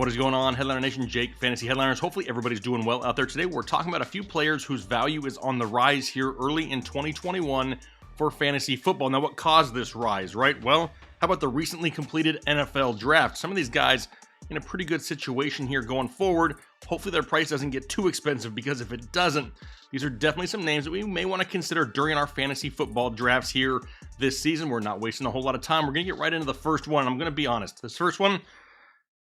What is going on, Headliner Nation? Jake, Fantasy Headliners. Hopefully everybody's doing well out there today. We're talking about a few players whose value is on the rise here early in 2021 for fantasy football. Now, what caused this rise, right? Well, how about the recently completed NFL draft? Some of these guys in a pretty good situation here going forward. Hopefully their price doesn't get too expensive, because if it doesn't, these are definitely some names that we may want to consider during our fantasy football drafts here this season. We're not wasting a whole lot of time. We're going to get right into the first one. I'm going to be honest. This first one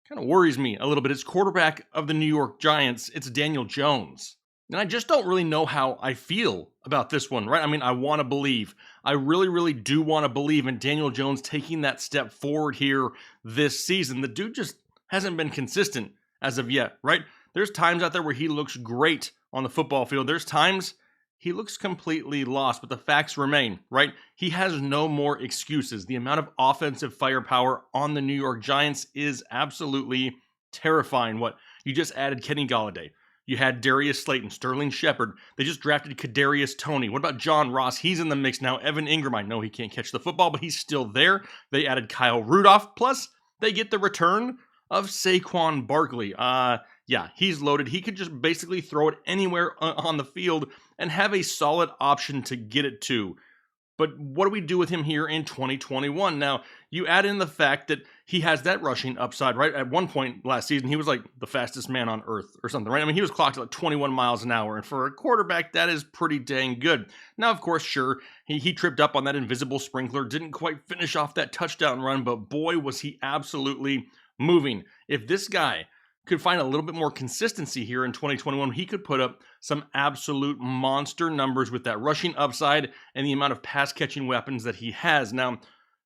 kind of worries me a little bit. It's quarterback of the New York Giants. It's Daniel Jones. And I just don't really know how I feel about this one, right? I mean, I want to believe. I really do want to believe in Daniel Jones taking that step forward here this season. The dude just hasn't been consistent as of yet, right? There's times out there where he looks great on the football field. There's times he looks completely lost, but the facts remain, right? He has no more excuses. The amount of offensive firepower on the New York Giants is absolutely terrifying. What? You just added Kenny Golladay. You had Darius Slayton, Sterling Shepard. They just drafted Kadarius Toney. What about John Ross? He's in the mix now. Evan Ingram, I know he can't catch the football, but he's still there. They added Kyle Rudolph. Plus, they get the return of Saquon Barkley. Yeah, he's loaded. He could just basically throw it anywhere on the field and have a solid option to get it to. But what do we do with him here in 2021? Now, you add in the fact that he has that rushing upside, right? At one point last season, he was like the fastest man on earth or something, right? I mean, he was clocked at like 21 miles an hour, and for a quarterback, that is pretty dang good. Now, of course, sure, he tripped up on that invisible sprinkler, didn't quite finish off that touchdown run, but boy, was he absolutely moving. If this guy could find a little bit more consistency here in 2021, he could put up some absolute monster numbers with that rushing upside and the amount of pass catching weapons that he has. Now,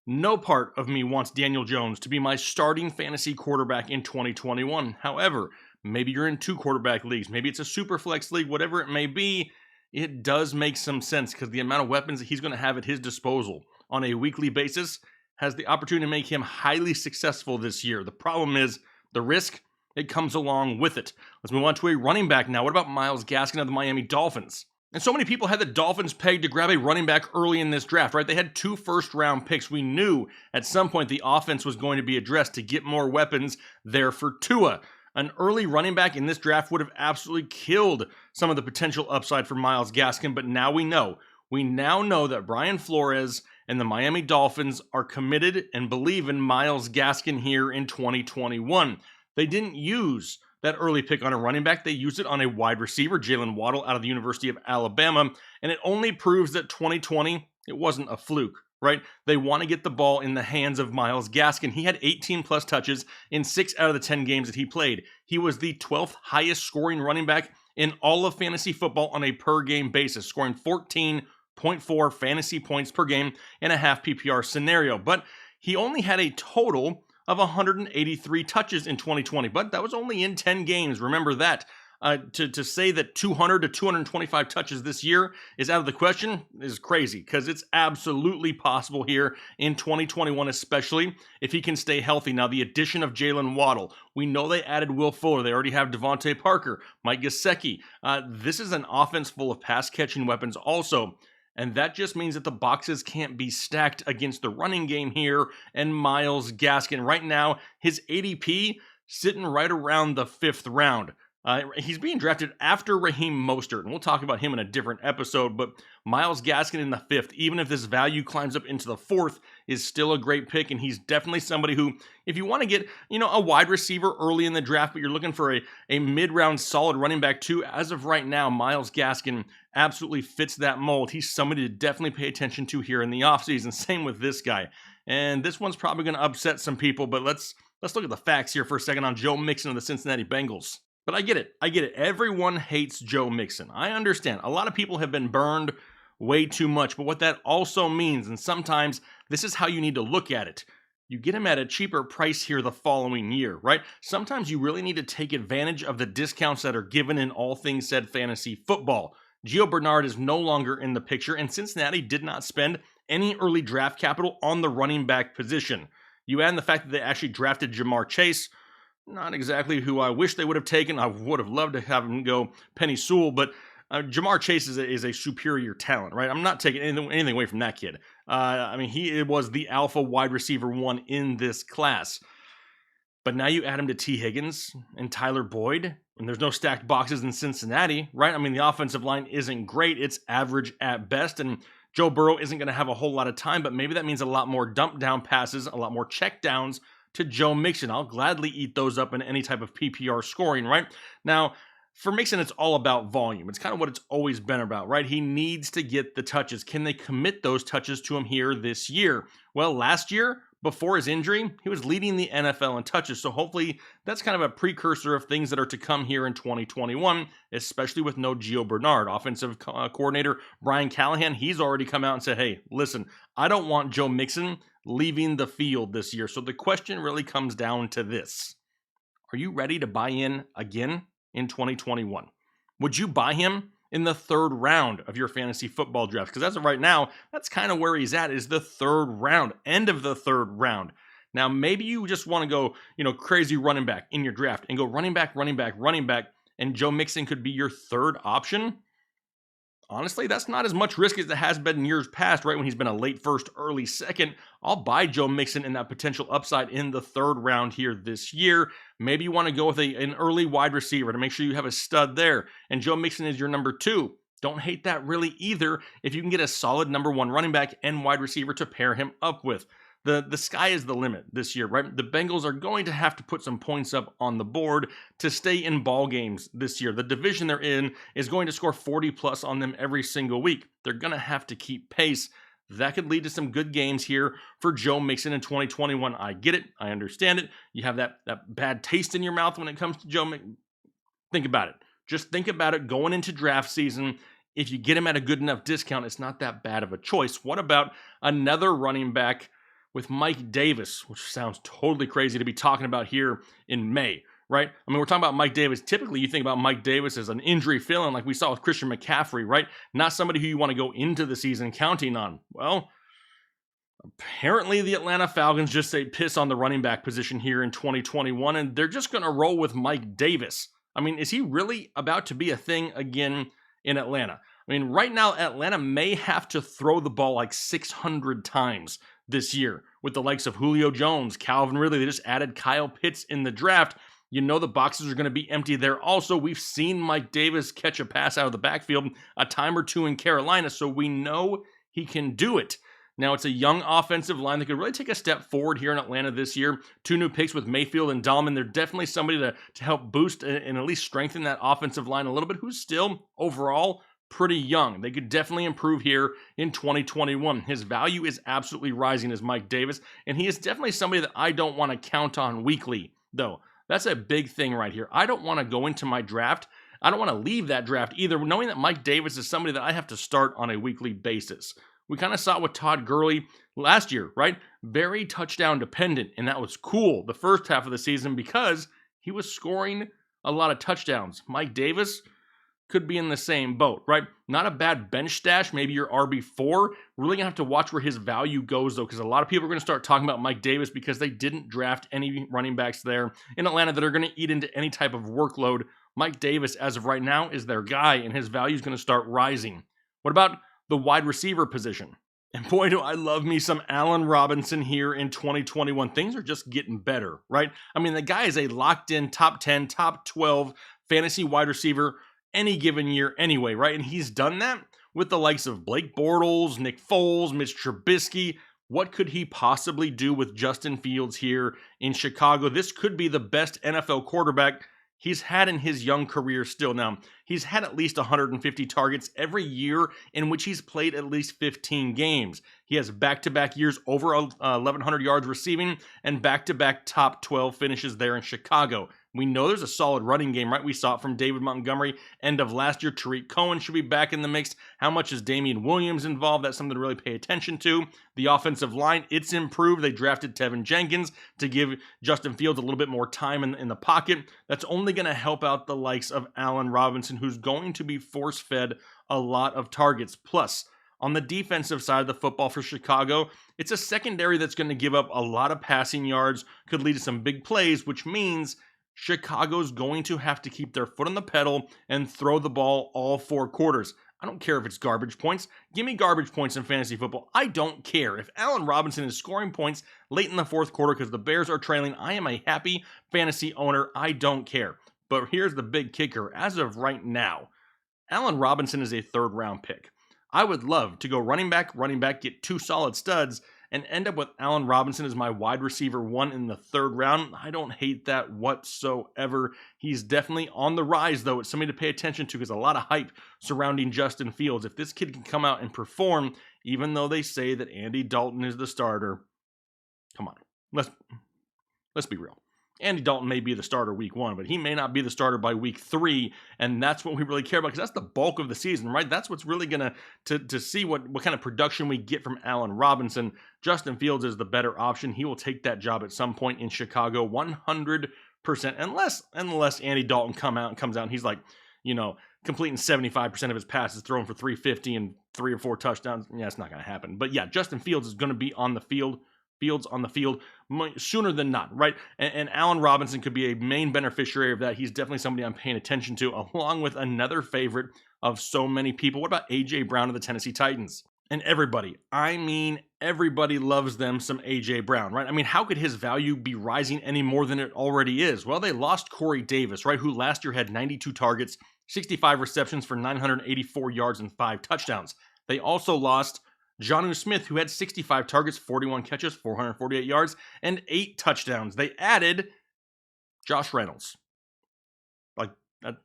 no part of me wants Daniel Jones to be my starting fantasy quarterback in 2021. However, maybe you're in 2 quarterback leagues, maybe it's a super flex league, whatever it may be, it does make some sense, because the amount of weapons that he's going to have at his disposal on a weekly basis has the opportunity to make him highly successful this year. The problem is the risk. It comes along with it. Let's move on to a running back now. What about Myles Gaskin of the Miami Dolphins? And so many people had the Dolphins pegged to grab a running back early in this draft, right? They had 2 first-round picks. We knew at some point the offense was going to be addressed to get more weapons there for Tua. An early running back in this draft would have absolutely killed some of the potential upside for Myles Gaskin, but now we know. We now know that Brian Flores and the Miami Dolphins are committed and believe in Myles Gaskin here in 2021. They didn't use that early pick on a running back. They used it on a wide receiver, Jalen Waddle, out of the University of Alabama. And it only proves that 2020, it wasn't a fluke, right? They want to get the ball in the hands of Myles Gaskin. He had 18 plus touches in 6 out of the 10 games that he played. He was the 12th highest scoring running back in all of fantasy football on a per game basis, scoring 14.4 fantasy points per game in a half PPR scenario. But he only had a total of 183 touches in 2020, but that was only in 10 games. Remember that. To say that 200 to 225 touches this year is out of the question is crazy, because it's absolutely possible here in 2021, especially if he can stay healthy. Now, the addition of Jalen Waddle, we know they added Will Fuller. They already have Devontae Parker, Mike Gesicki. This is an offense full of pass-catching weapons also. And that just means that the boxes can't be stacked against the running game here and Myles Gaskin. Right now, his ADP sitting right around the 5th round. He's being drafted after Raheem Mostert, and we'll talk about him in a different episode, but Myles Gaskin in the 5th, even if this value climbs up into the 4th, is still a great pick, and he's definitely somebody who, if you want to get, a wide receiver early in the draft, but you're looking for a mid-round solid running back too, as of right now, Myles Gaskin absolutely fits that mold. He's somebody to definitely pay attention to here in the offseason. Same with this guy. And this one's probably going to upset some people, but let's look at the facts here for a second on Joe Mixon of the Cincinnati Bengals. But I get it. Everyone hates Joe Mixon. I understand. A lot of people have been burned way too much, but what that also means, and sometimes this is how you need to look at it, you get him at a cheaper price here the following year, right? Sometimes you really need to take advantage of the discounts that are given in all things said fantasy football. Gio Bernard is no longer in the picture, and Cincinnati did not spend any early draft capital on the running back position. You add in the fact that they actually drafted Jamar Chase, not exactly who I wish they would have taken. I would have loved to have him go Penny Sewell, but Jamar Chase is a superior talent, right? I'm not taking anything away from that kid. He was the alpha wide receiver 1 in this class. But now you add him to T. Higgins and Tyler Boyd, and there's no stacked boxes in Cincinnati, right? I mean, the offensive line isn't great. It's average at best, and Joe Burrow isn't going to have a whole lot of time, but maybe that means a lot more dump down passes, a lot more check downs to Joe Mixon. I'll gladly eat those up in any type of PPR scoring, right? Now, for Mixon, it's all about volume. It's kind of what it's always been about, right? He needs to get the touches. Can they commit those touches to him here this year? Well, last year, before his injury, he was leading the NFL in touches. So hopefully that's kind of a precursor of things that are to come here in 2021, especially with no Gio Bernard. Offensive coordinator Brian Callahan, he's already come out and said, hey, listen, I don't want Joe Mixon leaving the field this year. So the question really comes down to this. Are you ready to buy in again in 2021? Would you buy him in the third round of your fantasy football draft? Because as of right now, that's kind of where he's at, is the third round, end of the third round. Now, maybe you just want to go, crazy running back in your draft and go running back, and Joe Mixon could be your third option. Honestly, that's not as much risk as it has been in years past, right? When he's been a late first, early second. I'll buy Joe Mixon in that potential upside in the third round here this year. Maybe you want to go with an early wide receiver to make sure you have a stud there. And Joe Mixon is your number 2. Don't hate that really either if you can get a solid number 1 running back and wide receiver to pair him up with. The sky is the limit this year, right? The Bengals are going to have to put some points up on the board to stay in ball games this year. The division they're in is going to score 40 plus on them every single week. They're going to have to keep pace. That could lead to some good games here for Joe Mixon in 2021. I get it. I understand it. You have that bad taste in your mouth when it comes to Joe Mixon. Think about it. Just think about it going into draft season. If you get him at a good enough discount, it's not that bad of a choice. What about another running back with Mike Davis, which sounds totally crazy to be talking about here in May, right? I mean, we're talking about Mike Davis. Typically, you think about Mike Davis as an injury fill-in like we saw with Christian McCaffrey, right? Not somebody who you want to go into the season counting on. Well, apparently the Atlanta Falcons just say piss on the running back position here in 2021, and they're just going to roll with Mike Davis. I mean, is he really about to be a thing again in Atlanta? I mean, right now, Atlanta may have to throw the ball like 600 times this year with the likes of Julio Jones, Calvin Ridley. They just added Kyle Pitts in the draft. You know the boxes are going to be empty there. Also, we've seen Mike Davis catch a pass out of the backfield a time or two in Carolina, so we know he can do it. Now, it's a young offensive line that could really take a step forward here in Atlanta this year. 2 new picks with Mayfield and Dahlman. They're definitely somebody to help boost and at least strengthen that offensive line a little bit, who's still overall pretty young. They could definitely improve here in 2021. His value is absolutely rising as Mike Davis, and he is definitely somebody that I don't want to count on weekly, though. That's a big thing right here. I don't want to go into my draft. I don't want to leave that draft either, knowing that Mike Davis is somebody that I have to start on a weekly basis. We kind of saw it with Todd Gurley last year, right? Very touchdown dependent, and that was cool the first half of the season because he was scoring a lot of touchdowns. Mike Davis could be in the same boat, right? Not a bad bench stash, maybe your RB4. Really gonna have to watch where his value goes though, because a lot of people are gonna start talking about Mike Davis because they didn't draft any running backs there in Atlanta that are gonna eat into any type of workload. Mike Davis, as of right now, is their guy, and his value is gonna start rising. What about the wide receiver position? And boy, do I love me some Allen Robinson here in 2021. Things are just getting better, right? I mean, the guy is a locked-in top 10, top 12 fantasy wide receiver any given year anyway, right? And he's done that with the likes of Blake Bortles, Nick Foles, Mitch Trubisky. What could he possibly do with Justin Fields here in Chicago? This could be the best NFL quarterback he's had in his young career still. Now, he's had at least 150 targets every year in which he's played at least 15 games. He has back-to-back years over 1,100 yards receiving and back-to-back top 12 finishes there in Chicago. We know there's a solid running game, right? We saw it from David Montgomery end of last year. Tariq Cohen should be back in the mix. How much is Damian Williams involved? That's something to really pay attention to. The offensive line, it's improved. They drafted Tevin Jenkins to give Justin Fields a little bit more time in the pocket. That's only going to help out the likes of Allen Robinson, who's going to be force-fed a lot of targets. Plus, on the defensive side of the football for Chicago, it's a secondary that's going to give up a lot of passing yards, could lead to some big plays, which means Chicago's going to have to keep their foot on the pedal and throw the ball all 4 quarters. I don't care if it's garbage points. Give me garbage points in fantasy football. I don't care. If Allen Robinson is scoring points late in the fourth quarter because the Bears are trailing, I am a happy fantasy owner. I don't care. But here's the big kicker. As of right now, Allen Robinson is a third-round pick. I would love to go running back, get two solid studs, and end up with Allen Robinson as my wide receiver 1 in the third round. I don't hate that whatsoever. He's definitely on the rise, though. It's something to pay attention to because a lot of hype surrounding Justin Fields. If this kid can come out and perform, even though they say that Andy Dalton is the starter, come on, let's be real. Andy Dalton may be the starter week 1, but he may not be the starter by week 3, and that's what we really care about because that's the bulk of the season, right? That's what's really going to see what kind of production we get from Allen Robinson. Justin Fields is the better option. He will take that job at some point in Chicago 100%, unless Andy Dalton comes out and he's like, completing 75% of his passes, throwing for 350 and 3 or 4 touchdowns. Yeah, it's not going to happen. But yeah, Justin Fields is going to be on the field. Sooner than not, right? And Allen Robinson could be a main beneficiary of that. He's definitely somebody I'm paying attention to, along with another favorite of so many people. What about A.J. Brown of the Tennessee Titans? And everybody loves them some A.J. Brown, right? I mean, how could his value be rising any more than it already is? Well, they lost Corey Davis, right, who last year had 92 targets, 65 receptions for 984 yards and 5 touchdowns. They also lost Jonnu Smith, who had 65 targets, 41 catches, 448 yards, and 8 touchdowns. They added Josh Reynolds.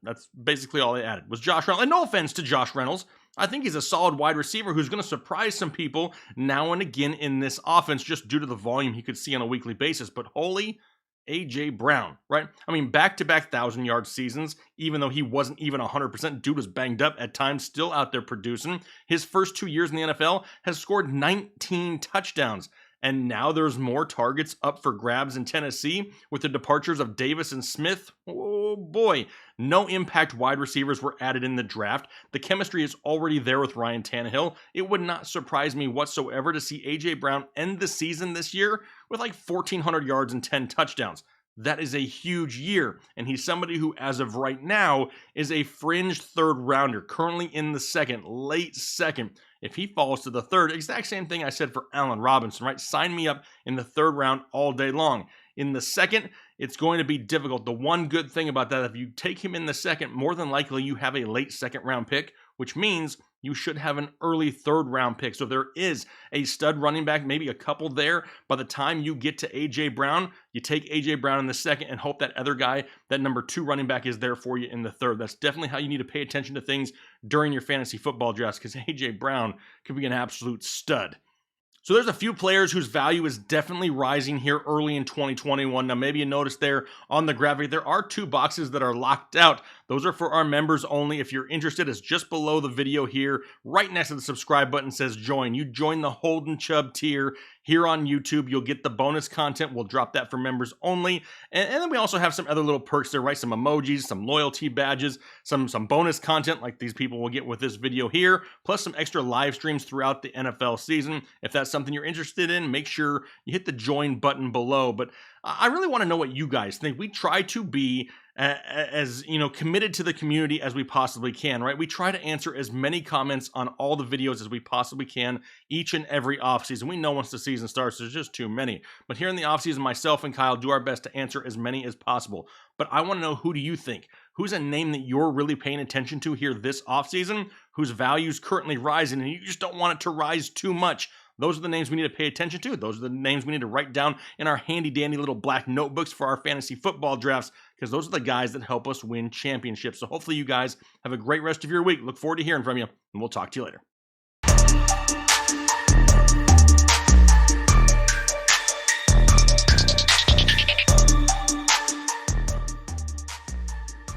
That's basically all they added was Josh Reynolds. And no offense to Josh Reynolds. I think he's a solid wide receiver who's going to surprise some people now and again in this offense just due to the volume he could see on a weekly basis. But holy A.J. Brown, right? I mean, back-to-back 1,000-yard seasons, even though he wasn't even 100%. Dude was banged up at times, still out there producing. His first 2 years in the NFL has scored 19 touchdowns. And now there's more targets up for grabs in Tennessee with the departures of Davis and Smith. Oh boy, no impact wide receivers were added in the draft. The chemistry is already there with Ryan Tannehill. It would not surprise me whatsoever to see A.J. Brown end the season this year with like 1,400 yards and 10 touchdowns. That is a huge year, and he's somebody who, as of right now, is a fringe third rounder, currently in the second, late second. If he falls to the third, exact same thing I said for Allen Robinson, right? Sign me up in the third round all day long. In the second, it's going to be difficult. The one good thing about that, if you take him in the second, more than likely you have a late second round pick, which means you should have an early third round pick. So there is a stud running back, maybe a couple there. By the time you get to A.J. Brown, you take A.J. Brown in the second and hope that other guy, that number 2 running back, is there for you in the third. That's definitely how you need to pay attention to things during your fantasy football drafts because A.J. Brown could be an absolute stud. So there's a few players whose value is definitely rising here early in 2021. Now, maybe you noticed there on the graphic, there are 2 boxes that are locked out. Those are for our members only. If you're interested, it's just below the video here. Right next to the subscribe button says join. You join the Holden Chubb tier here on YouTube. You'll get the bonus content. We'll drop that for members only. And then we also have some other little perks there, right? Some emojis, some loyalty badges, some bonus content like these people will get with this video here, plus some extra live streams throughout the NFL season. If that's something you're interested in, make sure you hit the join button below. But I really want to know what you guys think. We try to be as committed to the community as we possibly can, right? We try to answer as many comments on all the videos as we possibly can each and every offseason. We know once the season starts, there's just too many. But here in the offseason, myself and Kyle do our best to answer as many as possible. But I want to know, who do you think? Who's a name that you're really paying attention to here this offseason, whose value is currently rising, and you just don't want it to rise too much? Those are the names we need to pay attention to. Those are the names we need to write down in our handy-dandy little black notebooks for our fantasy football drafts, because those are the guys that help us win championships. So hopefully you guys have a great rest of your week. Look forward to hearing from you, and we'll talk to you later.